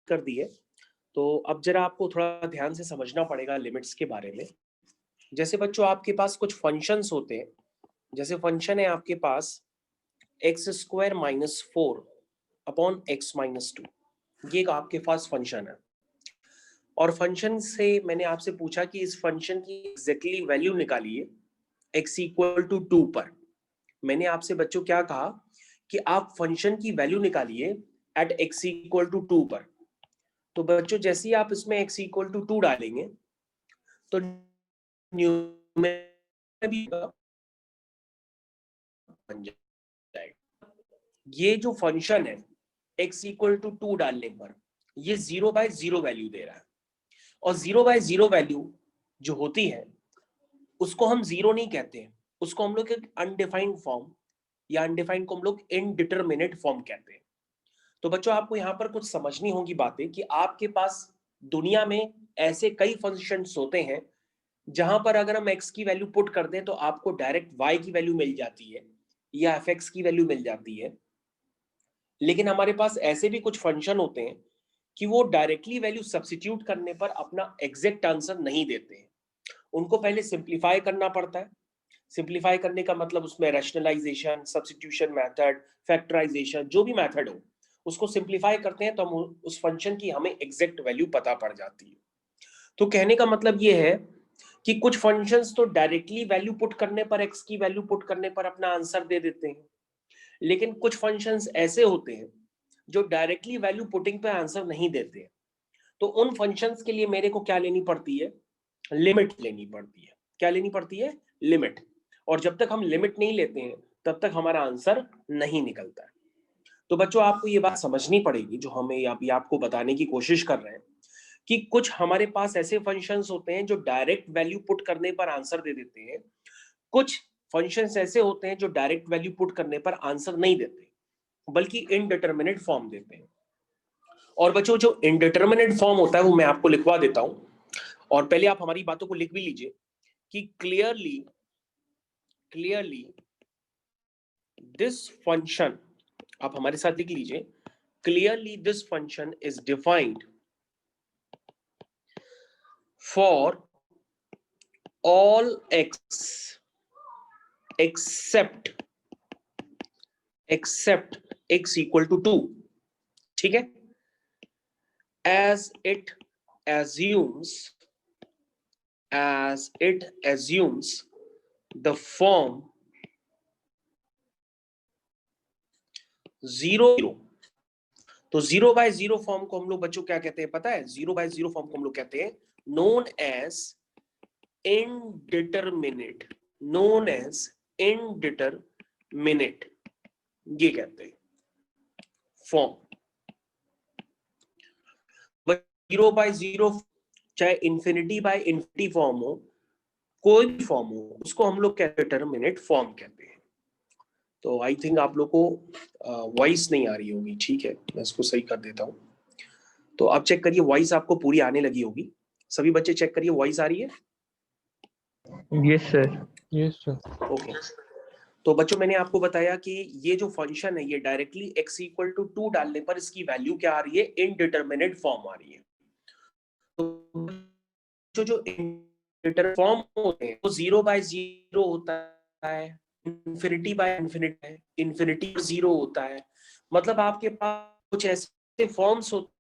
कर दी है। तो अब जरा आपको थोड़ा ध्यान से समझना पड़ेगा लिमिट्स के बारे में। जैसे बच्चों आपके पास कुछ फंक्शंस होते हैं, जैसे फंक्शन है आपके पास x square minus 4 upon x minus 2, ये एक आपके पास फंक्शन है। और फंक्शन से मैंने आपसे पूछा कि इस फंक्शन की एग्जैक्टली वैल्यू निकालिए एक्स इक्वल टू 2 पर। मैंने आपसे बच्चों क्या कहा कि आप फंक्शन की वैल्यू निकालिए एट एक्स इक्वल टू 2 पर। तो बच्चों जैसे ही आप इसमें x इक्वल टू 2 डालेंगे तो न्यूमेरिकल भी बन जाएगा। ये जो फंक्शन है x इक्वल टू 2 डालने पर ये 0/0 वैल्यू दे रहा है, और 0/0 वैल्यू जो होती है उसको हम जीरो नहीं कहते हैं, उसको हम लोग एक अनडिफाइंड फॉर्म या अनडिफाइंड को हम लोग इनडिटरमिनेट फॉर्म कहते हैं। तो बच्चों आपको यहाँ पर कुछ समझनी होगी बातें कि आपके पास दुनिया में ऐसे कई फंक्शंस होते हैं जहां पर अगर हम x की वैल्यू पुट कर दें तो आपको डायरेक्ट y की वैल्यू मिल जाती है या fx की वैल्यू मिल जाती है। लेकिन हमारे पास ऐसे भी कुछ फंक्शन होते हैं कि वो डायरेक्टली वैल्यू सब्स्टिट्यूट करने पर अपना एग्जैक्ट आंसर नहीं देते हैं, उनको पहले सिंप्लीफाई करना पड़ता है। सिंप्लीफाई करने का मतलब उसमें रैशनलाइजेशन, सब्स्टिट्यूशन मेथड, फैक्टराइजेशन, जो भी मेथड हो उसको सिंप्लीफाई करते हैं तो हम उस फंक्शन की हमें एग्जैक्ट वैल्यू पता पड़ जाती है। तो कहने का मतलब ये है कि कुछ फंक्शंस तो डायरेक्टली वैल्यू पुट करने पर एक्स की वैल्यू पुट करने पर अपना आंसर दे देते हैं, लेकिन कुछ फंक्शंस ऐसे होते हैं जो डायरेक्टली वैल्यू पुटिंग पे आंसर नहीं देते हैं। तो उन फंक्शंस के लिए मेरे को क्या लेनी पड़ती है, लिमिट लेनी पड़ती है। क्या लेनी पड़ती है, लिमिट। और जब तक हम लिमिट नहीं लेते हैं तब तक हमारा आंसर नहीं निकलता है। तो बच्चों आपको ये बात समझनी पड़ेगी जो हमें अभी आपको बताने की कोशिश कर रहे हैं कि कुछ हमारे पास ऐसे फंक्शंस होते हैं जो डायरेक्ट वैल्यू पुट करने पर आंसर दे देते हैं, कुछ फंक्शंस ऐसे होते हैं जो डायरेक्ट वैल्यू पुट करने पर आंसर नहीं देते बल्कि इनडिटरमिनेट फॉर्म देते हैं। और बच्चों जो इनडिटरमिनेट फॉर्म होता है वो मैं आपको लिखवा देता हूं, और पहले आप हमारी बातों को लिख भी लीजिए कि क्लियरली दिस फंक्शन, आप हमारे साथ लिख लीजिए, clearly this function is defined for all x except x equal to 2, ठीक है, as it assumes the form 0 तो 0/0 फॉर्म को हम लोग बच्चों क्या कहते हैं पता है, 0/0 फॉर्म को हम लोग कहते हैं नोन एज इनडिटरमिनेट, ये कहते हैं फॉर्म। 0/0 चाहे इन्फिनिटी बाय इन्फिनिटी फॉर्म हो, कोई भी फॉर्म हो, उसको हम लोग डिटरमिनेट फॉर्म कहते हैं। तो आई थिंक आप लोग को वॉइस नहीं आ रही होगी, ठीक है, मैं इसको सही कर देता हूँ। तो अब चेक करिए, वॉइस आपको पूरी आने लगी होगी। सभी बच्चे चेक करिए, वॉइस आ रही है? Yes sir. ओके। तो बच्चों मैंने आपको बताया कि ये जो फंक्शन है ये डायरेक्टली x इक्वल टू 2 डालने पर इसकी वैल्यू क्या आ रही है, इनडिटरमिनेट फॉर्म आ रही है। तो जो इनडिटरमिनेट फॉर्म होते हैं वो 0/0 होता है, इन्फिनिटी बाय इन्फिनिटी है, इन्फिनिटी 0 होता है। मतलब आपके पास कुछ ऐसे फॉर्म्स होते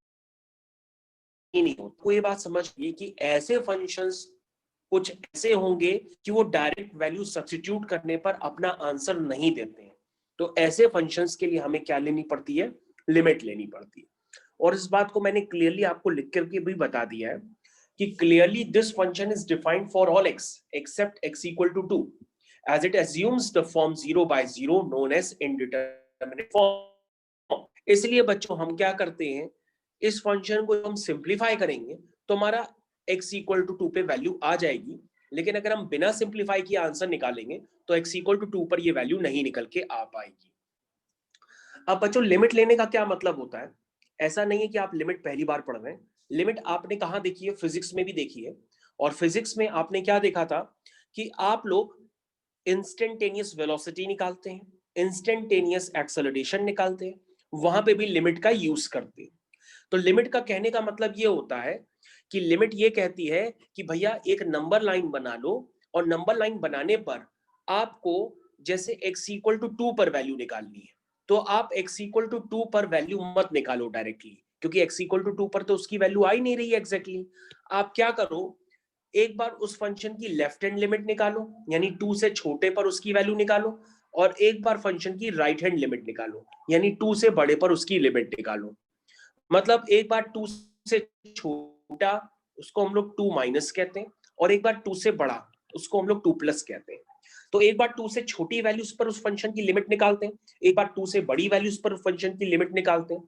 ही नहीं होते। कोई बात समझिए कि ऐसे फंक्शंस कुछ ऐसे होंगे कि वो डायरेक्ट वैल्यू सब्स्टिट्यूट करने पर अपना आंसर नहीं देते हैं। तो ऐसे फंक्शंस के लिए हमें क्या लेनी पड़ती है, लिमिट लेनी पड़ती है। और इस बात को मैंने क्लियरली आपको लिख करके भी बता दिया है कि clearly this function is defined for all x except x equal to 2 as it assumes the form 0/0 known as indeterminate form। इसलिए बच्चों हम क्या करते हैं, इस फंक्शन को हम सिंप्लीफाई करेंगे तो हमारा x इक्वल टू 2 पे वैल्यू आ जाएगी, लेकिन अगर हम बिना सिंप्लीफाई किए आंसर निकालेंगे तो x इक्वल टू 2 पर ये वैल्यू नहीं निकल के आ पाएगी। अब बच्चों लिमिट लेने का क्या मतलब होता है, ऐसा नहीं है कि आप लिमिट पहली बार पढ़ रहे हैं। लिमिट आपने कहां देखी है, फिजिक्स में भी देखी है। और फिजिक्स में आपने क्या देखा था कि आप लोग इंस्टेंटेनियस वेलोसिटी निकालते हैं, इंस्टेंटेनियस एक्सेलरेशन निकालते हैं, वहां पे भी लिमिट का यूज करते हैं। तो लिमिट का कहने का मतलब ये होता है कि लिमिट ये कहती है कि भैया एक नंबर लाइन बना लो, और नंबर लाइन बनाने पर आपको जैसे x इक्वल टू 2 पर वैल्यू निकालनी है, तो आप x इक्वल टू 2 पर वैल्यू मत निकालो डायरेक्टली, क्योंकि x इक्वल टू 2 पर तो उसकी वैल्यू आ ही नहीं रही है एग्जैक्टली। आप क्या करो, एक बार उस फंक्शन की लेफ्ट हैंड लिमिट निकालो, यानी 2 से छोटे पर उसकी वैल्यू निकालो, और एक बार फंक्शन की राइट हैंड लिमिट निकालो, यानी 2 से बड़े पर उसकी लिमिट निकालो। मतलब एक बार 2 से छोटा उसको हम लोग 2 माइनस कहते हैं, और एक बार 2 से बड़ा उसको हम लोग 2 प्लस कहते हैं। तो एक बार 2 से छोटी वैल्यूज पर उस फंक्शन की लिमिट निकालते हैं, एक बार 2 से बड़ी वैल्यूज पर फंक्शन की लिमिट निकालते हैं।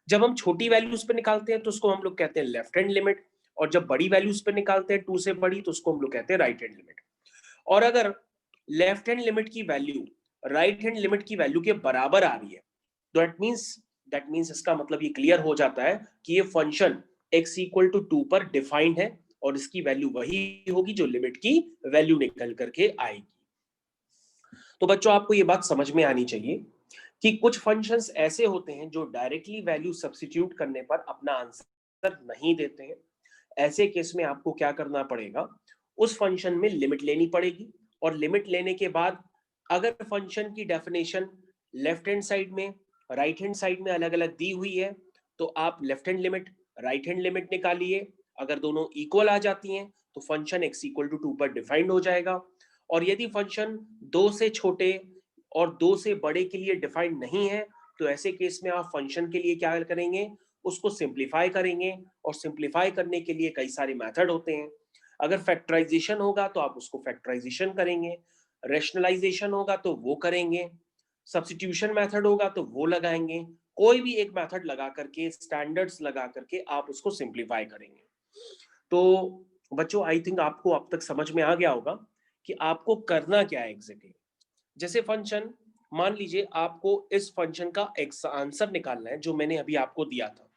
जब हम छोटी वैल्यूज पर निकालते हैं तो उसको हम लोग कहते हैं लेफ्ट हैंड लिमिट, और जब बड़ी वैल्यूज पर निकालते हैं 2 से बड़ी, तो उसको हम लोग कहते हैं राइट हैंड लिमिट। और अगर लेफ्ट हैंड लिमिट की वैल्यू राइट हैंड लिमिट की वैल्यू के बराबर आ रही है, तो दैट मीन्स इसका मतलब ये क्लियर हो जाता है कि ये फंक्शन x इक्वल टू 2 पर डिफाइंड है, और इसकी वैल्यू वही होगी जो लिमिट की वैल्यू निकल करके आएगी। तो बच्चों आपको ये बात समझ में आनी चाहिए कि कुछ फंक्शंस ऐसे होते हैं जो डायरेक्टली वैल्यू सब्स्टिट्यूट करने पर अपना आंसर नहीं देते हैं। ऐसे केस में आपको क्या करना पड़ेगा, उस फंक्शन में लिमिट लेनी पड़ेगी, और लिमिट लेने के बाद अगर फंक्शन की डेफिनेशन लेफ्ट हैंड साइड में राइट हैंड साइड में अलग अलग दी हुई है, तो आप left hand limit right hand limit निकालिए। अगर दोनों इक्वल आ जाती हैं तो फंक्शन x इक्वल टू 2 पर डिफाइंड हो जाएगा। और यदि फंक्शन 2 से छोटे और 2 से बड़े के लिए डिफाइंड नहीं है, तो ऐसे केस में आप फंक्शन के लिए क्या करेंगे, उसको सिंप्लीफाई करेंगे, और सिंप्लीफाई करने के लिए कई सारे मेथड होते हैं। अगर फैक्टराइजेशन होगा तो आप उसको फैक्टराइजेशन करेंगे, रेशनलाइजेशन होगा तो वो करेंगे, सब्स्टिट्यूशन मेथड होगा तो वो लगाएंगे। कोई भी एक मेथड लगा करके, स्टैंडर्ड्स लगा करके आप उसको सिंप्लीफाई करेंगे। तो बच्चों आई थिंक आपको अब तक समझ में आ गया होगा कि आपको करना क्या है एग्जैक्टली। जैसे फंक्शन, मान लीजिए आपको इस फंक्शन का आंसर निकालना है जो मैंने अभी आपको दिया था।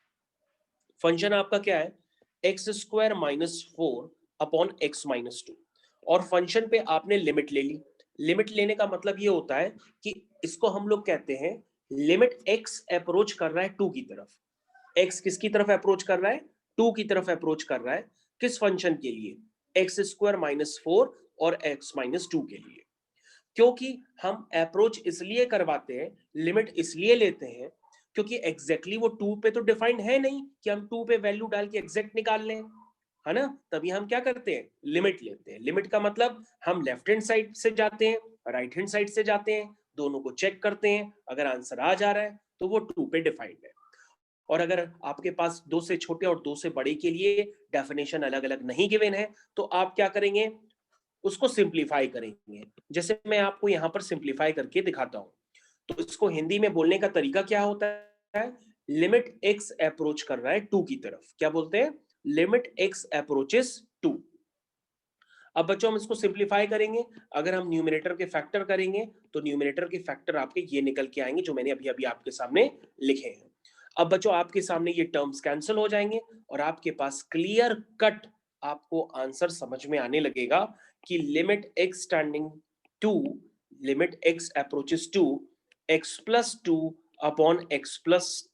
फंक्शन आपका क्या है, x square minus 4 upon x minus 2, और फंक्शन पे आपने लिमिट ले ली। लिमिट लेने का मतलब ये होता है कि इसको हम लोग कहते हैं लिमिट एक्स अप्रोच कर रहा है 2 की तरफ। एक्स किसकी तरफ अप्रोच कर रहा है, 2 की तरफ अप्रोच कर रहा है। किस फंक्शन के लिए, एक्स स्क्वायर माइनस 4 और एक्स माइनस 2 के लिए। क्योंकि हम अप्रोच इसलिए करवाते हैं, लिमिट इसलिए लेते हैं, क्योंकि एग्जैक्टली वो 2 पे तो डिफाइंड है नहीं कि हम 2 पे वैल्यू डाल के एग्जैक्ट निकाल लें, है ना। तभी हम क्या करते हैं, लिमिट लेते हैं। लिमिट का मतलब हम लेफ्ट हैंड साइड से जाते हैं, राइट हैंड साइड से जाते हैं, दोनों को चेक करते हैं। अगर आंसर आ जा रहा है तो वो 2 पे डिफाइंड है। और अगर आपके पास 2 से छोटे और 2 से बड़े के लिए डेफिनेशन अलग अलग नहीं गिवन है, तो आप क्या करेंगे, उसको सिंप्लीफाई करेंगे। जैसे मैं आपको यहां पर सिंप्लीफाई करके दिखाता हूं, तो इसको हिंदी में बोलने का तरीका क्या होता है, लिमिट एक्स अप्रोच कर रहा है 2 की तरफ, क्या बोलते हैं, लिमिट एक्स अप्रोचेस 2। अब बच्चों हम इसको सिंप्लीफाई करेंगे। अगर हम न्यूमरेटर के फैक्टर करेंगे तो न्यूमरेटर के फैक्टर आपके ये निकल के आएंगे जो मैंने अभी अभी आपके सामने लिखे हैं। अब बच्चों आपके सामने ये टर्म्स कैंसिल हो जाएंगे, और आपके पास क्लियर कट आपको आंसर समझ में आने लगेगा कि limit x tending to, limit x approaches to x plus 2 upon x plus,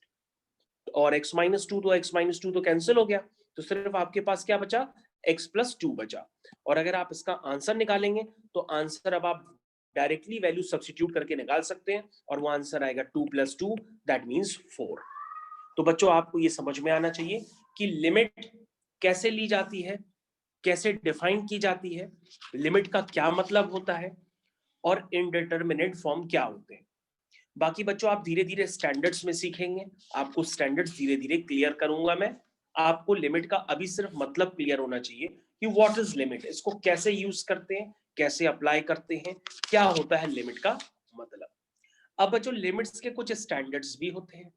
और x माइनस 2, तो x माइनस 2 तो कैंसिल हो गया, तो सिर्फ आपके पास क्या बचा, x प्लस 2 बचा। और अगर आप इसका आंसर निकालेंगे तो आंसर अब आप डायरेक्टली वैल्यू सब्स्टिट्यूट करके निकाल सकते हैं, और वो आंसर आएगा 2 प्लस 2 दैट मीन्स 4। तो बच्चों आपको ये समझ में आना चाहिए कि लिमिट कैसे ली जाती है, कैसे डिफाइन की जाती है, लिमिट का क्या मतलब होता है, और इनडिटरमिनेट फॉर्म क्या होते हैं। बाकी बच्चों आप धीरे धीरे स्टैंडर्ड्स में सीखेंगे, आपको स्टैंडर्ड्स धीरे धीरे क्लियर करूंगा मैं। आपको लिमिट का अभी सिर्फ मतलब क्लियर होना चाहिए कि व्हाट इज लिमिट, इसको कैसे यूज करते हैं, कैसे अप्लाई करते हैं, क्या होता है लिमिट का मतलब। अब बच्चों लिमिट्स के कुछ स्टैंडर्ड्स भी होते हैं।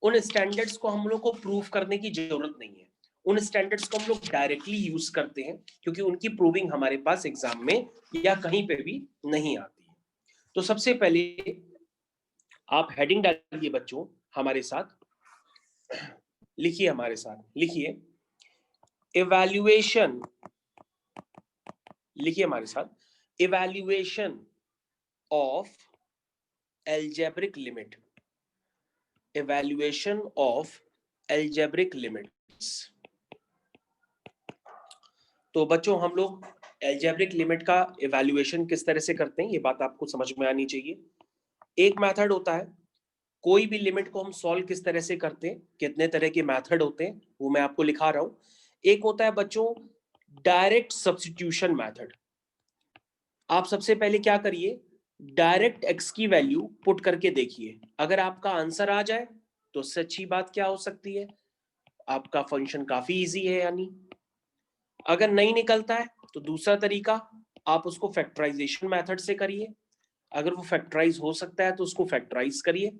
उन स्टैंडर्ड्स को हम लोग को प्रूव करने की जरूरत नहीं है, उन स्टैंडर्ड्स को हम लोग डायरेक्टली यूज करते हैं, क्योंकि उनकी प्रूविंग हमारे पास एग्जाम में या कहीं पे भी नहीं आती है। तो सबसे पहले आप हेडिंग डालिए बच्चों हमारे साथ, लिखिए हमारे साथ, लिखिए इवैल्यूएशन, लिखिए हमारे साथ evaluation of algebraic limit, evaluation of algebraic limits. तो बच्चों हम लोग एल्जेब्रिक लिमिट का इवैल्यूएशन किस तरह से करते हैं, ये बात आपको समझ में आनी चाहिए। एक मेथड होता है, कोई भी लिमिट को हम सॉल्व किस तरह से करते हैं, कितने तरह के मेथड होते हैं वो मैं आपको लिखा रहा हूं। एक होता है बच्चों डायरेक्ट सब्स्टिट्यूशन मेथड। आप सबसे पहले क्या करिए, डायरेक्ट एक्स की वैल्यू पुट करके देखिए, अगर आपका आंसर आ जाए तो सच्ची बात क्या हो सकती है, आपका फंक्शन काफी इजी है यानी। अगर नहीं निकलता है तो दूसरा तरीका, आप उसको फैक्टराइजेशन मेथड से करिए, अगर वो फैक्टराइज हो सकता है तो उसको फैक्टराइज करिए।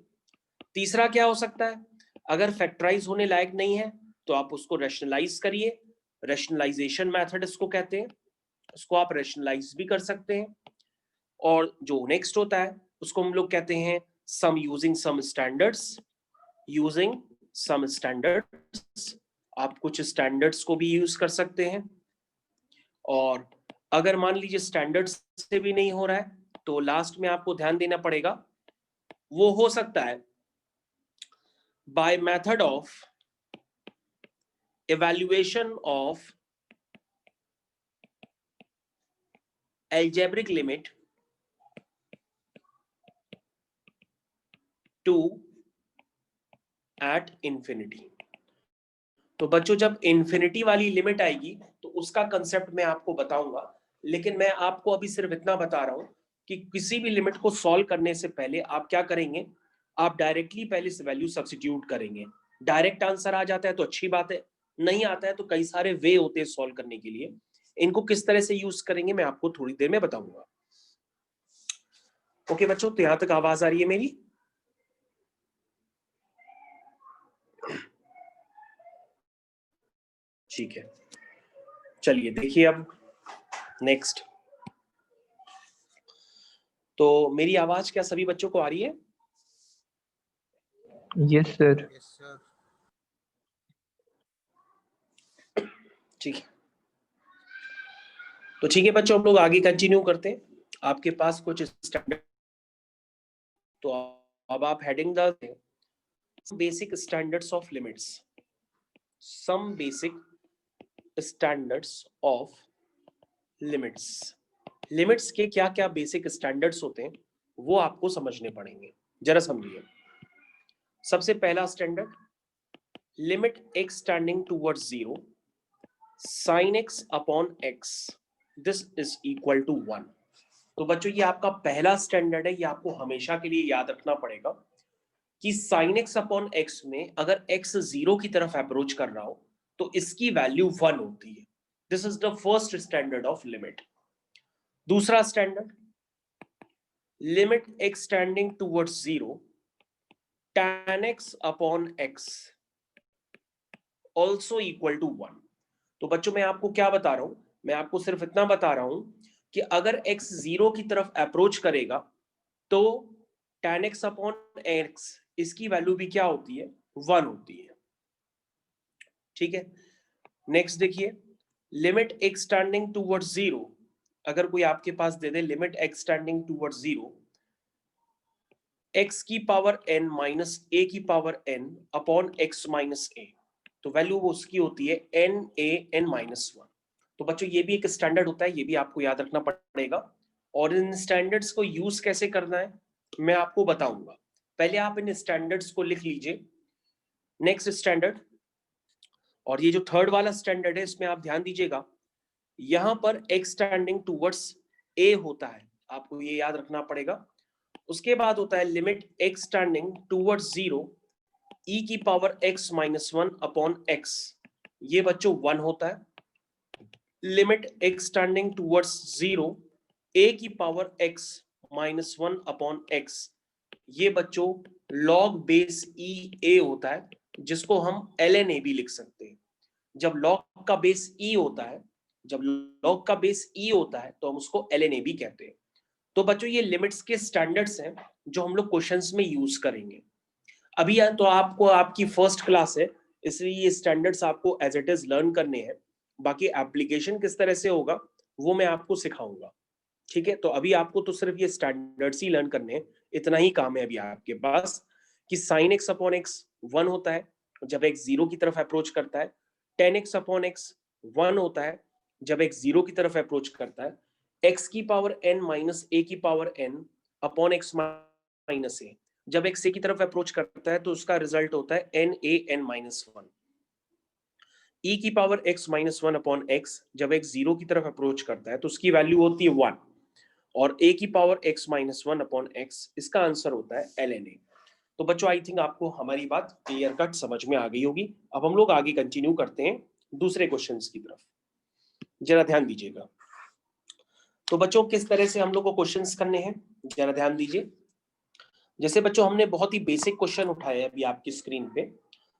तीसरा क्या हो सकता है, अगर फैक्टराइज होने लायक नहीं है तो आप उसको रैशनलाइज करिए, रैशनलाइजेशन मेथड इसको कहते हैं, उसको आप रैशनलाइज भी कर सकते हैं। और जो नेक्स्ट होता है उसको हम लोग कहते हैं some using some standards, using some standards, आप कुछ स्टैंडर्ड्स को भी यूज कर सकते हैं। और अगर मान लीजिए स्टैंडर्ड्स से भी नहीं हो रहा है तो लास्ट में आपको ध्यान देना पड़ेगा, वो हो सकता है by method of evaluation of algebraic limit to at infinity। तो बच्चों जब इंफिनिटी वाली लिमिट आएगी तो उसका कंसेप्ट मैं आपको बताऊंगा, लेकिन मैं आपको अभी सिर्फ इतना बता रहा हूं कि किसी भी लिमिट को सॉल्व करने से पहले आप क्या करेंगे, आप डायरेक्टली पहले से वैल्यू सब्स्टिट्यूट करेंगे। डायरेक्ट आंसर आ जाता है तो अच्छी बात है, नहीं आता है तो कई सारे वे होते हैं सॉल्व करने के लिए, इनको किस तरह से यूज करेंगे मैं आपको थोड़ी देर में बताऊंगा। ओके बच्चों, तो यहां तक आवाज आ रही है मेरी? ठीक है, चलिए देखिए अब नेक्स्ट। तो मेरी आवाज क्या सभी बच्चों को आ रही है? Yes sir. ठीक है, तो ठीक है बच्चों, हम लोग आगे कंटिन्यू करते हैं। आपके पास कुछ स्टैंडर्ड, तो अब आप हेडिंग डालते हैं basic standards of limits, some basic standards of limits. Limits के क्या क्या बेसिक स्टैंडर्ड्स होते हैं वो आपको समझने पड़ेंगे, जरा समझिए। सबसे पहला standard, limit x tending towards 0 sin x upon x this is equal to 1। तो बच्चों ये आपका पहला स्टैंडर्ड है, ये आपको हमेशा के लिए याद रखना पड़ेगा कि sin x अपॉन x में अगर x 0 की तरफ अप्रोच कर रहा हो तो इसकी वैल्यू 1 होती है। This is the first standard of limit. दूसरा standard, limit x tending towards 0 tan x upon x also equal to 1। तो बच्चों मैं आपको क्या बता रहा हूं, मैं आपको सिर्फ इतना बता रहा हूं कि अगर x 0 की तरफ अप्रोच करेगा तो tan x अपॉन x इसकी वैल्यू भी क्या होती है, 1 होती है। ठीक है, नेक्स्ट देखिए, लिमिट x टेंडिंग टुवर्ड्स 0, अगर कोई आपके पास दे दे limit x tending towards 0 x की पावर n माइनस a की power n upon x minus a, तो वैल्यू वो उसकी होती है n a n माइनस 1। तो बच्चों ये भी एक स्टैंडर्ड होता है, ये भी आपको याद रखना पड़ेगा। और इन स्टैंडर्ड्स को यूज कैसे करना है मैं आपको बताऊंगा, पहले आप इन स्टैंडर्ड्स को लिख लीजिए। नेक्स्ट स्टैंडर्ड, और ये जो थर्ड वाला स्टैंडर्ड है इसमें आप ध्यान दीजिएगा, यहां पर x टेंडिंग टुवर्ड्स a होता है, आपको ये याद रखना पड़ेगा। उसके बाद होता है limit x tending towards 0 e की power x minus 1 upon x, ये बच्चों 1 होता है। Limit x tending towards 0 a की power x minus 1 upon x, ये बच्चों log बेस e a होता है, जिसको हम ln a भी लिख सकते हैं। जब log का बेस e होता है, जब log का बेस e होता है तो हम उसको ln a भी कहते हैं। तो बच्चों ये लिमिट्स के स्टैंडर्ड्स हैं जो हम लोग क्वेश्चंस में यूज करेंगे। अभी तो आपको आपकी फर्स्ट क्लास है, इसलिए ये स्टैंडर्ड्स आपको एज इट इज लर्न करने हैं, बाकी एप्लीकेशन किस तरह से होगा वो मैं आपको सिखाऊंगा। ठीक है, तो अभी आपको तो सिर्फ ये स्टैंडर्ड्स ही लर्न करने हैं, इतना ही काम है अभी आपके पास कि sin x अपॉन x 1 होता है, जब x 0 की तरफ अप्रोच करता है 10x अपॉन x 1 होता है, जब x 0 की तरफ अप्रोच करता है x की पावर n माइनस a की power n upon x minus a, जब x a की तरफ अप्रोच करता है तो उसका रिजल्ट होता है n a n minus 1। e की power x minus 1 upon x, जब x 0 की तरफ अप्रोच करता है तो उसकी वैल्यू होती है 1, और a की power x minus 1 upon x, इसका आंसर होता है ln a। तो बच्चों आई थिंक आपको हमारी बात क्लियर कट समझ में आ गई होगी। अब हम लोग आगे कंटिन्यू करते हैं दूसरे क्वेश्चंस की तरफ, जरा ध्यान दीजिएगा। तो बच्चों किस तरह से हम लोग को क्वेश्चंस करने हैं, जरा ध्यान दीजिए। जैसे बच्चों हमने बहुत ही बेसिक क्वेश्चन उठाए अभी आपकी स्क्रीन पे,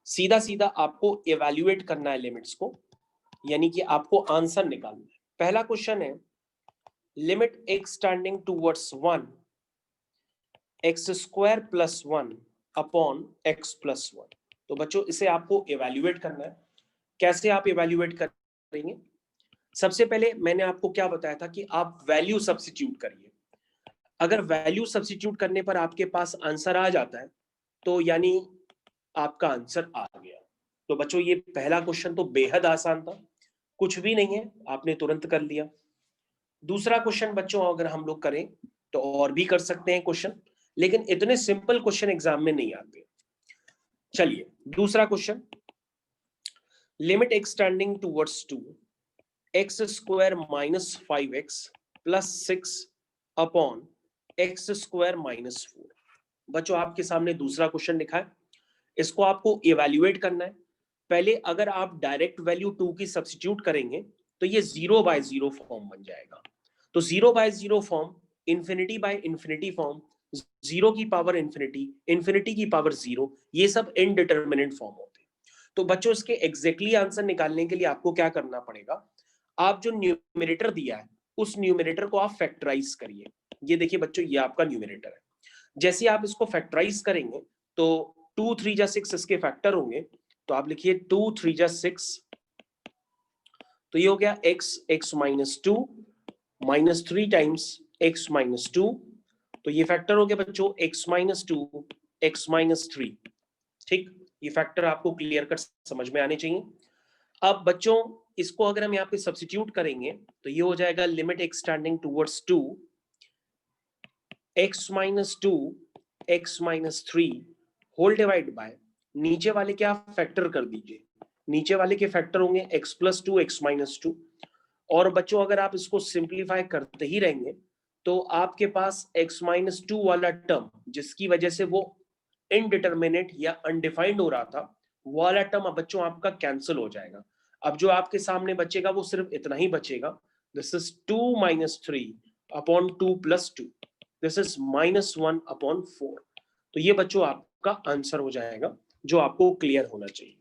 सीधा सीधा आपको इवैल्यूएट करना है लिमिट्स को, यानी कि आपको आंसर निकालना है। पहला क्वेश्चन है limit x tending towards 1 x square plus 1 upon x plus 1। तो बच्चों इसे आपको इवैल्यूएट करना है। कैसे आप इवैल्यूएट करेंगे? सबसे पहले मैंने आपको क्या बताया था कि आप वैल्यू सब्स्टिट्यूट करिए। अगर वैल्यू सब्स्टिट्यूट करने पर आपके पास आंसर आ जाता है तो यानी आपका आंसर आ गया। तो बच्चों ये पहला क्वेश्चन तो बेहद आसान था, कुछ भी नहीं है, आपने तुरंत कर लिया। दूसरा क्वेश्चन बच्चों अगर हम लोग करें तो और भी कर सकते हैं क्वेश्चन, लेकिन इतने सिंपल क्वेश्चन एग्जाम में नहीं आते। चलिए दूसरा question, limit x tending towards 2 x square minus 5x plus 6 upon x square minus 4। बच्चों आपके सामने दूसरा क्वेश्चन लिखा है, इसको आपको इवैल्यूएट करना है। पहले अगर आप डायरेक्ट वैल्यू 2 की सब्स्टिट्यूट करेंगे तो ये 0/0 फॉर्म बन जाएगा। तो 0/0 form, infinity by infinity form, 0 की पावर इंफिनिटी, इंफिनिटी की पावर 0, ये सब इनडिटरमिनेट फॉर्म होते हैं। तो बच्चों इसके एग्जैक्टली आंसर निकालने के लिए आपको क्या करना पड़ेगा, आप जो न्यूमरेटर दिया है उस न्यूमरेटर को आप फैक्टराइज करिए। ये देखिए बच्चों ये आपका न्यूमरेटर है, जैसे आप इसको फैक्टराइज करेंगे तो 2 3 जा 6 इसके फैक्टर होंगे। तो आप लिखिए 2 3 जा 6, तो ये हो गया x minus 2 minus 3 times x minus 2, तो ये फैक्टर हो गया बच्चों x माइनस 2 x माइनस 3। ठीक, ये फैक्टर आपको क्लियर कट समझ में आने चाहिए। अब बच्चों इसको अगर हम यहाँ पे सब्स्टिट्यूट करेंगे तो ये हो जाएगा limit x tending towards 2 x minus 2 x minus 3 whole divide by, नीचे वाले के आप फैक्टर कर दीजिए, नीचे वाले के फैक्टर होंगे x प्लस 2 x माइनस 2। और बच्चों अगर आप इसको सिंप्लीफाई करते ही रहेंगे तो आपके पास x माइनस 2 वाला टर्म जिसकी वजह से वो इनडिटरमिनेट या अनडिफाइंड हो रहा था, वो वाला टर्म अब बच्चों आपका कैंसिल हो जाएगा। अब जो आपके सामने बचेगा वो सिर्फ इतना ही बचेगा, this is 2 minus 3 upon 2 plus 2, this is minus 1 upon 4। तो ये बच्चों आपका आंसर हो जाएगा जो आपको क्लियर होना चाहिए।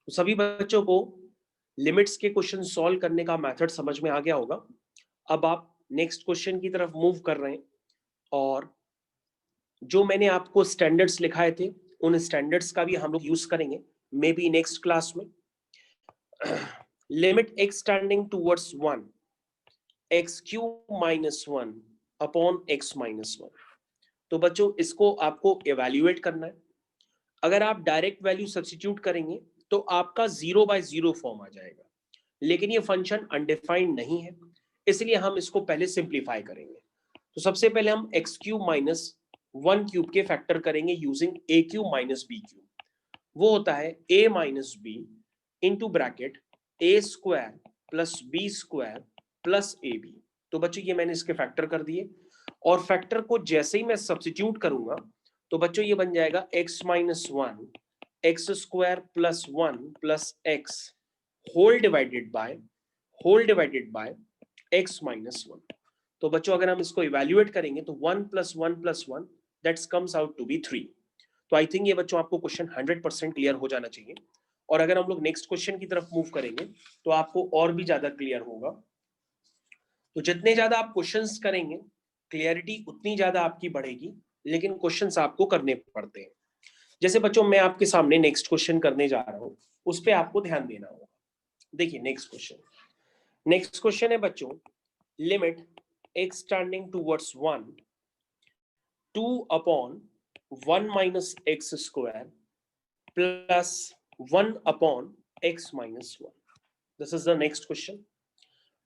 तो सभी बच्चों को लिमिट्स के क्वेश्चन सॉल्व करने का मेथड समझ में आ गया होगा। अब आप नेक्स्ट क्वेश्चन की तरफ मूव कर रहे हैं, और जो मैंने आपको स्टैंडर्ड्स लिखाए थे उन स्टैंडर्ड्स का भी हम लोग यूज करेंगे मे बी नेक्स्ट क्लास में। Limit x tending towards 1 x cube minus 1 upon x minus 1। तो बच्चों इसको आपको इवैल्यूएट करना है। अगर आप डायरेक्ट वैल्यू सब्स्टिट्यूट करेंगे तो आपका 0/0 फॉर्म आ जाएगा, लेकिन ये फंक्शन अनडिफाइंड नहीं है, इसलिए हम इसको पहले सिंप्लीफाई करेंगे। तो सबसे पहले हम x क्यूब माइनस 1 क्यूब के फैक्टर करेंगे using a cube minus b cube, वो होता है a minus b into bracket a square plus b square plus ab। तो बच्चों ये मैंने इसके फैक्टर कर दिए, और फैक्टर को जैसे ही मैं सब्स्टिट्यूट करूंगा तो बच्चों ये बन जाएगा x minus 1 x square plus 1 plus x whole divided by x minus 1। तो बच्चों अगर हम इसको इवैल्यूएट करेंगे तो 1 plus 1 plus 1 that's comes out to be 3। तो आई थिंक ये बच्चों आपको क्वेश्चन 100% क्लियर हो जाना चाहिए, और अगर हम लोग नेक्स्ट क्वेश्चन की तरफ मूव करेंगे तो आपको और भी ज्यादा क्लियर होगा। तो जितने ज्यादा आप क्वेश्चंस करेंगे क्लियरिटी उतनी ज्यादा आपकी बढ़ेगी, लेकिन क्वेश्चंस आपको करने पड़ते हैं। जैसे बच्चों मैं आपके सामने नेक्स्ट क्वेश्चन करने जा रहा हूं, उस पर आपको ध्यान देना होगा। देखिए नेक्स्ट क्वेश्चन है बच्चों, limit x tending towards 1 2 upon 1 minus x square plus 1 upon x minus 1। This is the next question.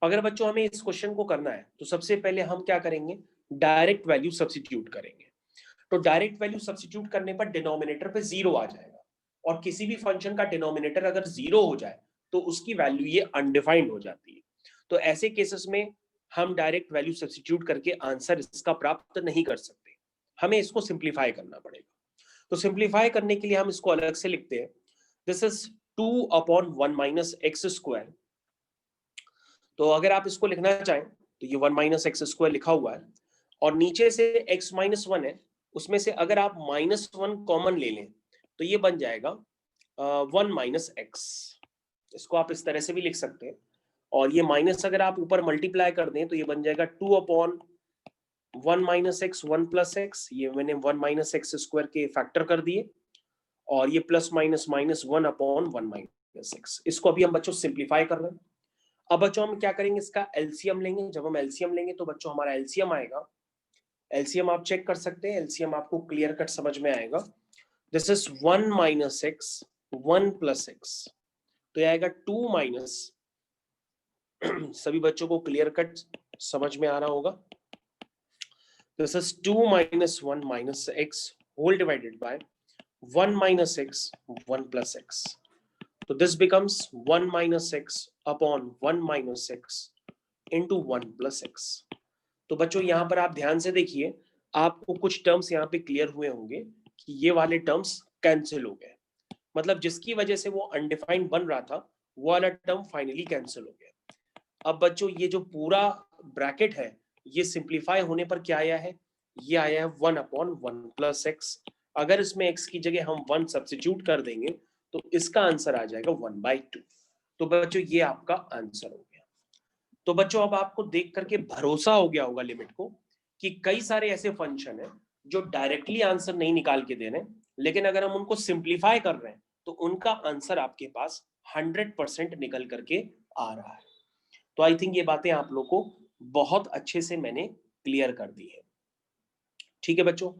अगर बच्चों हमें इस क्वेश्चन को करना है तो सबसे पहले हम क्या करेंगे, डायरेक्ट वैल्यू सब्स्टिट्यूट करेंगे। तो डायरेक्ट वैल्यू सब्स्टिट्यूट करने पर डिनोमिनेटर पे 0 आ जाएगा, और किसी भी फंक्शन का डिनोमिनेटर अगर 0 हो जाए तो उसकी वैल्यू ये अनडिफाइंड हो जाती है। तो ऐसे केसेस में हम डायरेक्ट वैल्यू सब्स्टिट्यूट करके आंसर इसका प्राप्त नहीं कर सकते, हमें इसको सिंप्लीफाई करना पड़ेगा। तो सिंप्लीफाई करने के लिए हम इसको अलग से लिखते हैं। This is 2 upon 1 minus x square. तो अगर आप इसको लिखना चाहें तो ये 1 माइनस एक्स स्क्वायर लिखा हुआ है, और नीचे से x माइनस 1 है, उसमें से अगर आप -1 कॉमन ले लें तो ये बन जाएगा 1 माइनस एक्स। इसको आप इस तरह से भी लिख सकते हैं, और ये माइनस अगर आप ऊपर मल्टीप्लाई कर दें तो ये बन जाएगा 2 upon 1 minus x 1 plus x. ये मैंने 1 माइनस एक्स स्क्वायर के फैक्टर कर दिए, और ये plus minus minus 1 upon 1 minus x. इसको अभी हम बच्चों सिंप्लीफाई कर रहे हैं। अब बच्चों हम क्या करेंगे, इसका एलसीएम लेंगे। जब हम एलसीएम लेंगे तो बच्चों हमारा एलसीएम आएगा, एलसीएम आप चेक कर सकते हैं, एलसीएम आपको क्लियर कट समझ में आएगा। This is 1 minus x 1 plus x, तो ये आएगा 2 माइनस, सभी बच्चों को क्लियर कट समझ में आ रहा होगा। This is 2 minus 1 minus x whole divided by 1 minus x 1 plus x. तो this becomes 1 minus x upon 1 minus x into 1 plus x. तो बच्चों यहां पर आप ध्यान से देखिए, आपको कुछ टर्म्स यहाँ पे क्लियर हुए होंगे कि ये वाले टर्म्स कैंसिल हो गए, मतलब जिसकी वजह से वो अनडिफाइंड बन रहा था वो वाला टर्म फाइनली कैंसिल हो गया। अब बच्चों ये जो पूरा ब्रैकेट है ये सिंप्लीफाई होने पर क्या आया है, ये आया है 1 अपॉन 1 प्लस एक्स। अगर इसमें x की जगह हम 1 सब्स्टिट्यूट कर देंगे तो इसका आंसर आ जाएगा 1/2। तो बच्चों ये आपका आंसर हो गया। तो बच्चों अब आपको देख करके भरोसा हो गया होगा लिमिट को कि कई सारे ऐसे फंक्शन है जो डायरेक्टली आंसर नहीं निकाल के दे रहे हैं, लेकिन अगर हम उनको सिंप्लीफाई कर रहे हैं तो उनका आंसर आपके पास 100% निकल करके आ रहा है। तो आई थिंक ये बातें आप लोग को बहुत अच्छे से मैंने क्लियर कर दी है। ठीक है बच्चों,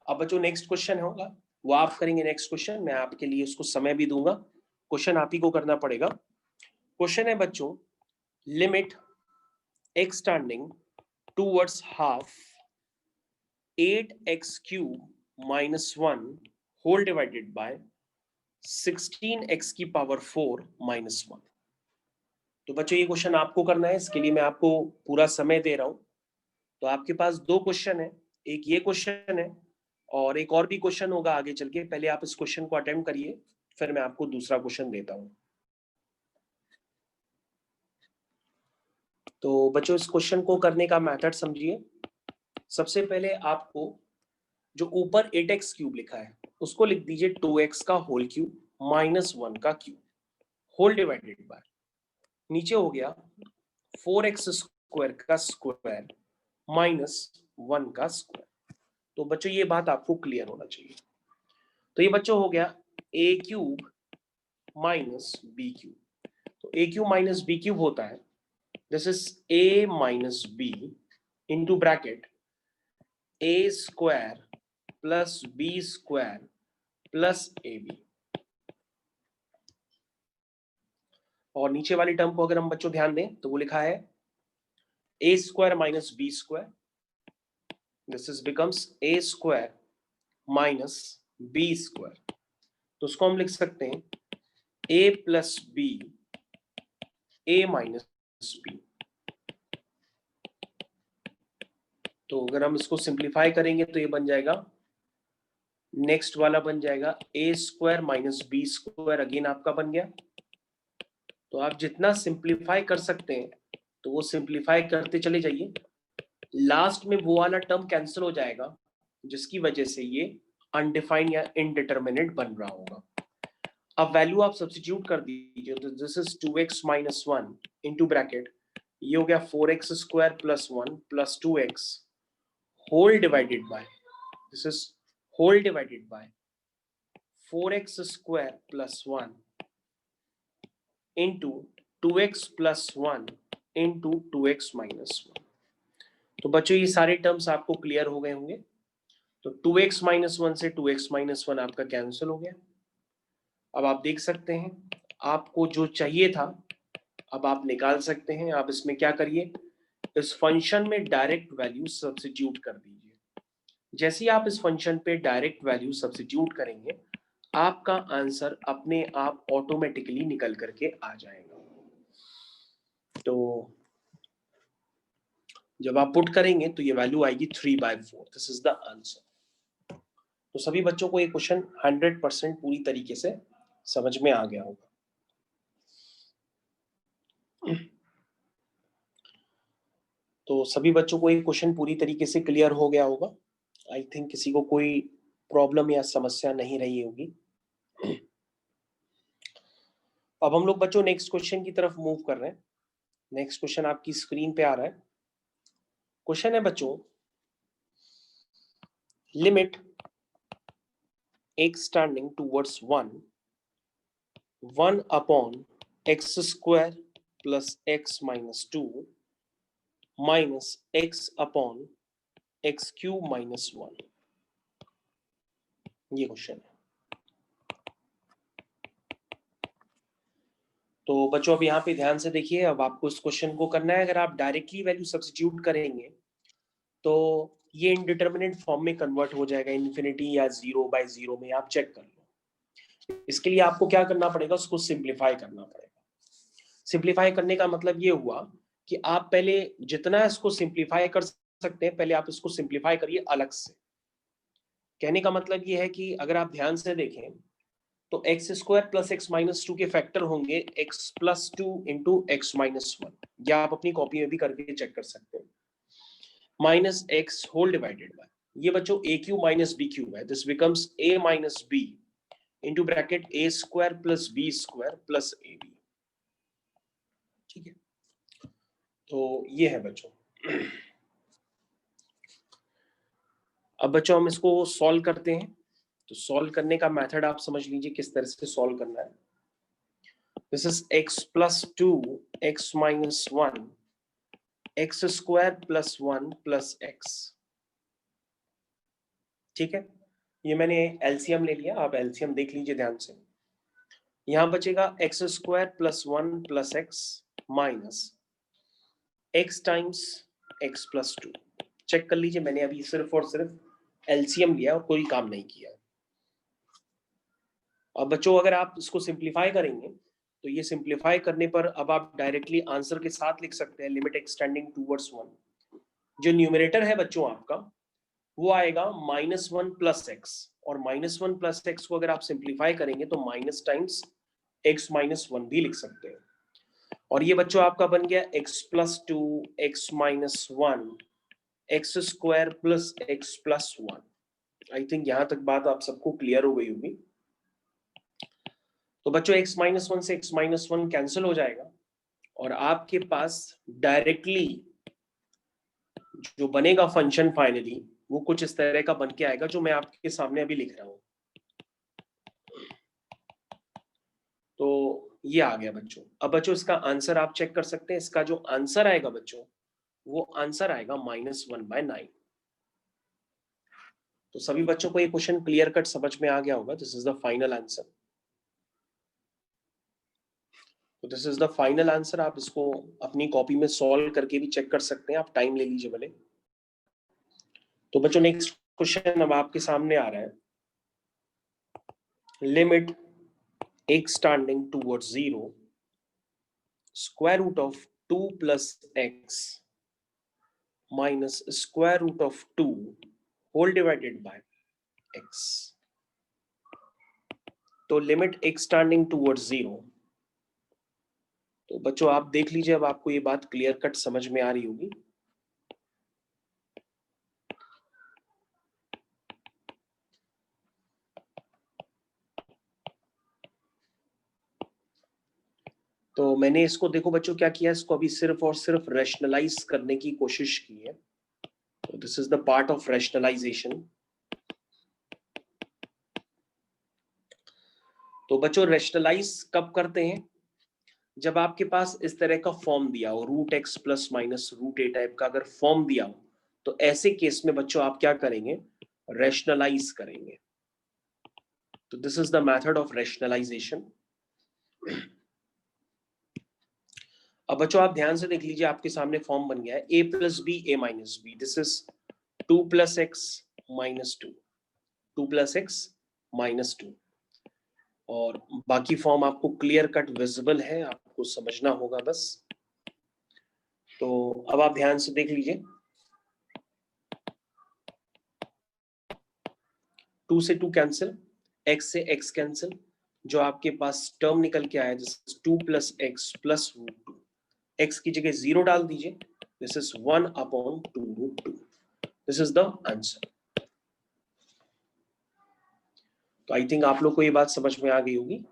अब बच्चों नेक्स्ट क्वेश्चन होगा वो आप करेंगे। नेक्स्ट क्वेश्चन मैं आपके लिए उसको समय भी दूंगा, क्वेश्चन आप ही को करना पड़ेगा। क्वेश्चन है बच्चों, limit x tending towards half 8x cube minus 1 whole divided by 16x की पावर 4 माइनस 1। तो बच्चों ये क्वेश्चन आपको करना है, इसके लिए मैं आपको पूरा समय दे रहा हूं। तो आपके पास 2 क्वेश्चन है, एक ये क्वेश्चन है और एक और भी क्वेश्चन होगा आगे चल के। पहले आप इस क्वेश्चन को अटेम्प्ट करिए, फिर मैं आपको दूसरा क्वेश्चन देता हूं। तो बच्चों इस क्वेश्चन को करने का मेथड समझिए। सबसे पहले आपको जो ऊपर 8x क्यूब लिखा है उसको लिख दीजिए 2x का होल क्यूब माइनस 1 का क्यूब होल डिवाइडेड बाय, नीचे हो गया 4x स्क्वायर का स्क्वायर माइनस 1 का स्क्वायर। तो बच्चों ये बात आपको क्लियर होना चाहिए। तो ये बच्चों हो गया a cube minus b cube. तो a cube minus b cube होता है this is a minus b into bracket a square plus b square plus a b, और नीचे वाली टर्म को अगर हम बच्चों ध्यान दें तो वो लिखा है a square minus b square, this is becomes a square minus b square. तो उसको हम लिख सकते हैं a plus b a minus b. तो अगर हम इसको सिंप्लीफाई करेंगे तो ये बन जाएगा, नेक्स्ट वाला बन जाएगा a square minus b square, again आपका बन गया। तो आप जितना सिंप्लीफाई कर सकते हैं तो वो सिंप्लीफाई करते चले जाइए, लास्ट में वो वाला टर्म कैंसिल हो जाएगा जिसकी वजह से ये अनडिफाइंड या इनडिटरमिनेट बन रहा होगा। अब वैल्यू आप सब्स्टिट्यूट कर दीजिए, तो this is 2x minus 1 into bracket, ये हो गया 4x square plus 1 plus 2x whole divided by, this is whole divided by 4x square plus 1 into 2x plus 1 into 2x minus 1। तो बच्चों ये सारे टर्म्स आपको क्लियर हो गए होंगे। तो 2x माइनस 1 से 2x माइनस 1 आपका कैंसिल हो गया, अब आप देख सकते हैं आपको जो चाहिए था अब आप निकाल सकते हैं। आप इसमें क्या करिए, इस फंक्शन में डायरेक्ट वैल्यू सब्स्टिट्यूट कर दीजिए। जैसे ही आप इस फंक्शन पे डायरेक्ट वैल्यू सब्स्टिट्यूट करेंगे आपका आंसर अपने आप ऑटोमेटिकली निकल करके आ जाएगा। तो जब आप पुट करेंगे तो ये वैल्यू आएगी 3/4। This is the answer. तो सभी बच्चों को ये क्वेश्चन 100% पूरी तरीके से समझ में आ गया होगा। तो सभी बच्चों को ये क्वेश्चन पूरी तरीके से क्लियर हो गया होगा। आई थिंक किसी को कोई प्रॉब्लम या समस्या नहीं रही होगी। अब हम लोग बच्चों नेक्स्ट क्वेश्चन की तरफ मूव कर रहे हैं। नेक्स्ट क्वेश्चन आपकी स्क्रीन पे आ रहा है। क्वेश्चन है बच्चों, limit x tending towards 1 upon x square plus x minus 2 minus x upon x cube minus 1। ये क्वेश्चन है। तो बच्चों अब यहाँ पे ध्यान से देखिए, अब आपको इस क्वेश्चन को करना है। अगर आप डायरेक्टली वैल्यू सब्स्टिट्यूट करेंगे तो ये इनडिटर्मिनेट फॉर्म में कन्वर्ट हो जाएगा, इन्फिनिटी या 0/0 में। आप चेक कर लो। इसके लिए आपको क्या करना पड़ेगा, उसको सिंप्लीफाई करना पड़ेगा। सिंप्लीफाई करने का मतलब ये हुआ कि आप पहले जितना इसको सिंप्लीफाई कर सकते हैं पहले आप इसको सिंप्लीफाई करिए अलग से। कहने का मतलब ये है कि अगर आप ध्यान से देखें तो x square plus x minus 2 के फैक्टर होंगे x plus 2 into x minus 1, या आप अपनी कॉपी में भी करके चेक कर सकते हैं। Minus x whole divided by, ये बच्चों a cube minus b cube है। This becomes a minus b into bracket a square plus b square plus a b. ठीक है, तो ये है बच्चों। अब बच्चों हम इसको सॉल्व करते हैं। तो सॉल्व करने का मेथड आप समझ लीजिए किस तरह से सॉल्व करना है। This is x plus 2 x minus 1 x square plus 1 plus x। ठीक है, ये मैंने एलसीएम ले लिया। आप एलसीएम देख लीजिए ध्यान से। यहां बचेगा x square plus 1 plus x minus x times x plus 2। Check कर लीजिए, मैंने अभी सिर्फ और सिर्फ एलसीएम लिया और कोई काम नहीं किया। अब बच्चों अगर आप इसको सिंप्लीफाई करेंगे तो ये सिंप्लीफाई करने पर अब आप डायरेक्टली आंसर के साथ लिख सकते हैं लिमिट एक्सटेंडिंग टूवर्ड्स 1। जो न्यूमरेटर है बच्चों आपका वो आएगा -1 प्लस एक्स, और -1 प्लस एक्स को अगर आप सिंप्लीफाई करेंगे तो माइनस टाइम्स एक्स माइनस 1 भी लिख सकते हैं। और ये बच्चों आपका बन गया x plus 2 x minus 1 x square plus x plus 1। I think यहां तक बात आप सबको क्लियर हो गई होगी। तो बच्चों x माइनस 1 से x माइनस 1 कैंसिल हो जाएगा और आपके पास डायरेक्टली जो बनेगा फंक्शन फाइनली वो कुछ इस तरह का बन के आएगा जो मैं आपके सामने अभी लिख रहा हूं। तो ये आ गया बच्चों। अब बच्चों इसका आंसर आप चेक कर सकते हैं। इसका जो आंसर आएगा बच्चों वो आंसर आएगा -1/9। तो सभी बच्चों को ये क्वेश्चन क्लियर कट समझ में आ गया होगा। This is the final answer. तो this is the final answer. आप इसको अपनी कॉपी में सॉल्व करके भी चेक कर सकते हैं, आप टाइम ले लीजिए भले। तो बच्चों नेक्स्ट क्वेश्चन अब आपके सामने आ रहा है। Limit x tending towards 0 square root of 2 plus x minus square root of 2 whole divided by x। तो लिमिट x tending towards 0। तो बच्चों आप देख लीजिए, अब आपको ये बात क्लियर कट समझ में आ रही होगी। तो मैंने इसको देखो बच्चों क्या किया, इसको अभी सिर्फ और सिर्फ रैशनलाइज करने की कोशिश की है। तो this is the part of rationalisation. तो बच्चों रैशनलाइज कब करते हैं, जब आपके पास इस तरह का फॉर्म दिया हो, root x plus minus root a type का अगर फॉर्म दिया हो, तो ऐसे केस में बच्चों आप क्या करेंगे, रैशनलाइज करेंगे। तो this is the method of rationalisation. अब बच्चों आप ध्यान से देख लीजिए, आपके सामने फॉर्म बन गया है a plus b a minus b, this is 2 plus x minus 2, 2 plus x minus 2, और बाकी फॉर्म आपको क्लियर कट विजिबल है, आपको समझना होगा बस। तो अब आप ध्यान से देख लीजिए, 2 से 2 कैंसिल, x से x कैंसिल, जो आपके पास टर्म निकल के आया this 2 plus x plus root 2, x की जगह 0 डाल दीजिए, this is 1 upon 2 root 2, this is the answer. तो आई थिंक आप लोग को ये बात समझ में आ गई होगी।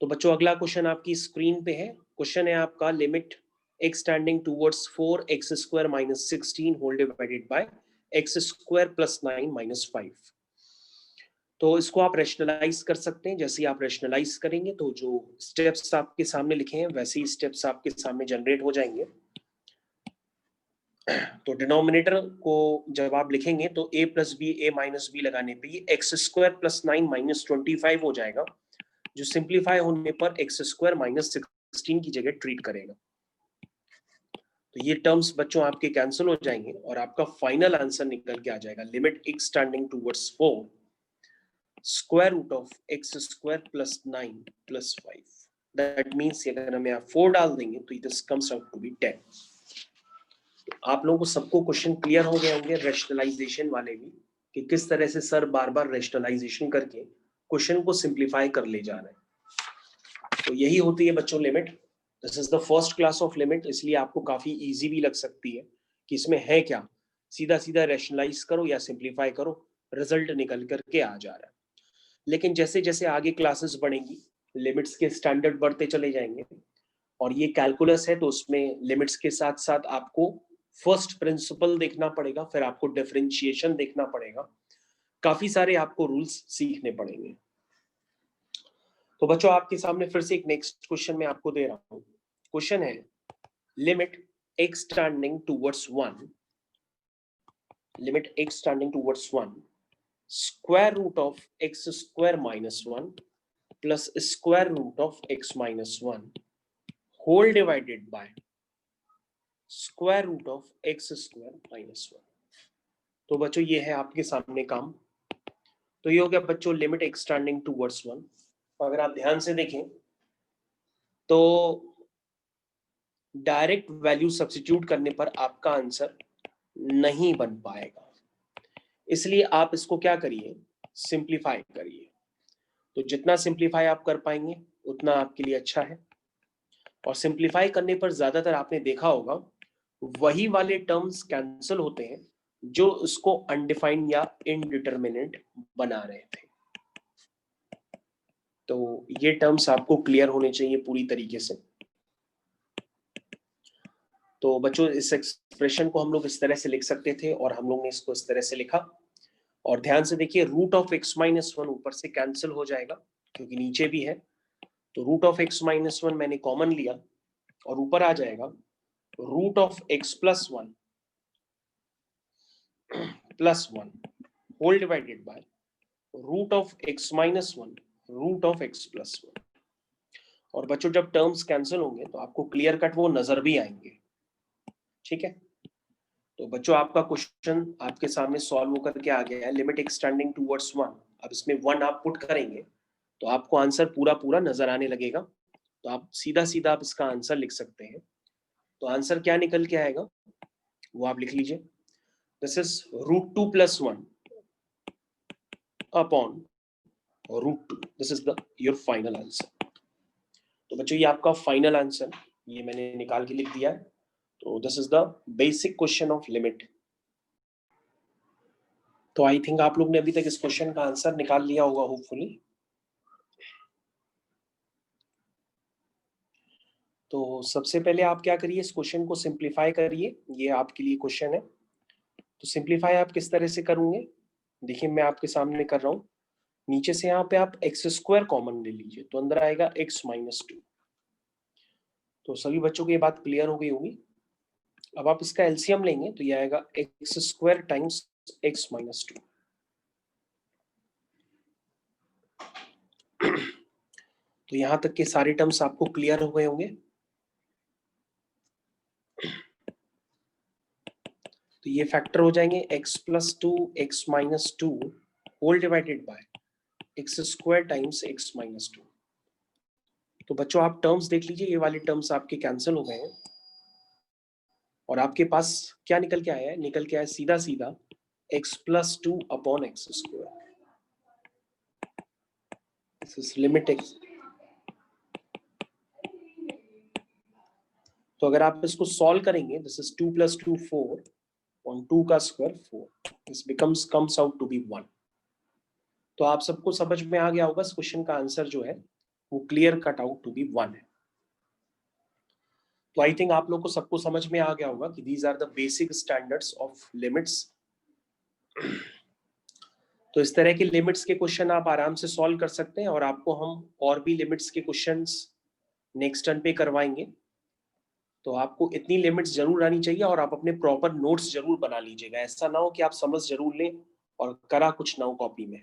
तो बच्चों अगला क्वेश्चन आपकी स्क्रीन पे है। क्वेश्चन है आपका limit x tending towards 4x square minus 16 whole divided by x square plus 9 minus 5। तो इसको आप रैशनलाइज कर सकते हैं। जैसे ही आप रैशनलाइज करेंगे तो जो स्टेप्स आपके सामने लिखे हैं वैसे ही स्टेप्स आपके सामने जनरेट हो जाएंगे। तो डिनोमिनेटर को जब आप लिखेंगे तो a plus b a minus b लगाने पे ये एक्स स्क्वायर प्लस 9 माइनस 25 हो जाएगा, जो सिंप्लीफाई होने पर एक्स स्क्वायर माइनस 16 की जगह ट्रीट करेगा। तो ये टर्म्स बच्चों आपके कैंसिल हो जाएंगे और आपका फाइनल आंसर निकल के आ जाएगा limit x tending towards 4 square root of x square plus 9 plus 5। That means अगर हम यहाँ 4 डाल देंगे तो this comes out to be 10। आप लोगों को सबको क्वेश्चन क्लियर हो गए होंगे रैशनलाइजेशन वाले भी, कि किस तरह से सर बार बार रैशनलाइजेशन करके क्वेश्चन को सिंप्लीफाई कर ले जा रहे हैं। तो यही होती है बच्चों limit. This is the first class of limit, इसलिए आपको काफी इजी भी लग सकती है कि इसमें है क्या, सीधा सीधा रैशनलाइज करो या सिंप्लीफाई करो, रिजल्ट निकल करके आ जा रहा है। लेकिन जैसे जैसे आगे क्लासेस बढ़ेंगी लिमिट्स के स्टैंडर्ड बढ़ते चले जाएंगे, और ये कैलकुलस है तो उसमें लिमिट्स के साथ साथ आपको फर्स्ट प्रिंसिपल देखना पड़ेगा, फिर आपको डिफरेंशिएशन देखना पड़ेगा, काफी सारे आपको रूल्स सीखने पड़ेंगे। तो बच्चों आपके सामने फिर से एक नेक्स्ट क्वेश्चन मैं आपको दे रहा हूं। क्वेश्चन है limit x tending towards 1, limit x tending towards 1 square root of x square minus 1 plus square root of x minus 1 whole divided by square root of x square minus 1। तो बच्चों ये है आपके सामने काम। तो ये हो गया बच्चों लिमिट एक्स टेंडिंग टुवर्ड्स 1। अगर आप ध्यान से देखें तो डायरेक्ट वैल्यू सब्स्टिट्यूट करने पर आपका आंसर नहीं बन पाएगा, इसलिए आप इसको क्या करिए, सिंप्लीफाई करिए। तो जितना सिंप्लीफाई आप कर पाएंगे उतना आपके लिए अच्छा है। और सिंप्लीफाई करने पर ज्यादातर आपने देखा होगा वही वाले टर्म्स कैंसिल होते हैं जो इसको अनडिफाइंड या इनडिटरमिनेट बना रहे थे। तो ये टर्म्स आपको क्लियर होने चाहिए पूरी तरीके से। तो बच्चों इस एक्सप्रेशन को हम लोग इस तरह से लिख सकते थे और हम लोग ने इसको इस तरह से लिखा। और ध्यान से देखिए रूट ऑफ एक्स माइनस 1 ऊपर से कैंसिल हो जाएगा क्योंकि नीचे भी है, तो रूट ऑफ एक्स माइनस 1 मैंने कॉमन लिया और ऊपर आ जाएगा root of x plus 1 plus 1 whole divided by root of x minus 1 root of x plus 1। और बच्चों जब टर्म्स कैंसिल होंगे तो आपको क्लियर कट वो नजर भी आएंगे, ठीक है। तो बच्चों आपका क्वेश्चन आपके सामने सॉल्व होकर के आ गया है लिमिट एक्स टेंडिंग टुवर्ड्स 1। अब इसमें 1 आप पुट करेंगे तो आपको आंसर पूरा पूरा नजर आने लगेगा, तो आप सीधा सीधा आप इसका आंसर लिख सकते हैं। तो आंसर क्या निकल के आएगा वो आप लिख लीजिए, this is root 2 plus 1 upon root 2, this is the your final answer. तो बच्चों ये आपका फाइनल आंसर ये मैंने निकाल के लिख दिया है। तो this is the basic question of limit. तो आई थिंक आप लोग ने अभी तक इस क्वेश्चन का आंसर निकाल लिया होगा होपफुली। तो सबसे पहले आप क्या करिए, इस क्वेश्चन को सिंप्लीफाई करिए। ये आपके लिए क्वेश्चन है, तो सिंप्लीफाई आप किस तरह से करोगे, देखिए मैं आपके सामने कर रहा हूं। नीचे से यहाँ पे आप एक्स स्क्वायर कॉमन ले लीजिए तो अंदर आएगा x माइनस 2। तो सभी बच्चों को ये बात क्लियर हो गई होगी। अब आप इसका एलसीएम लेंगे तो ये आएगा x square times x minus 2। तो यहां तक के सारे टर्म्स आपको क्लियर हो गए होंगे। तो ये फैक्टर हो जाएंगे x plus 2 x minus 2 whole divided by x square times x minus 2। तो बच्चों आप टर्म्स देख लीजिए, ये वाले टर्म्स आपके कैंसिल हो गए हैं और आपके पास क्या निकल के आया है? निकल के आया सीधा सीधा x plus 2 upon x square. This is limit x। तो अगर आप इसको सॉल्व करेंगे, दिस इज 2 प्लस 2 4 ऑन 2 का square 4, this becomes comes out to be 1। तो आप सबको समझ में आ गया होगा इस क्वेश्चन का आंसर जो है वो clear cut out to be 1 है। तो आई थिंक आप लोग को सबको समझ में आ गया होगा कि these are the basic standards of limits. तो इस तरह के लिमिट्स के क्वेश्चन आप आराम से सॉल्व कर सकते हैं और आपको हम और भी लिमिट्स के क्वेश्चंस नेक्स्ट टर्न पे करवाएंगे। तो आपको इतनी लिमिट्स जरूर आनी चाहिए और आप अपने प्रॉपर नोट्स जरूर बना लीजिएगा। ऐसा ना हो कि आप समझ जरूर लें और करा कुछ ना हो कॉपी में।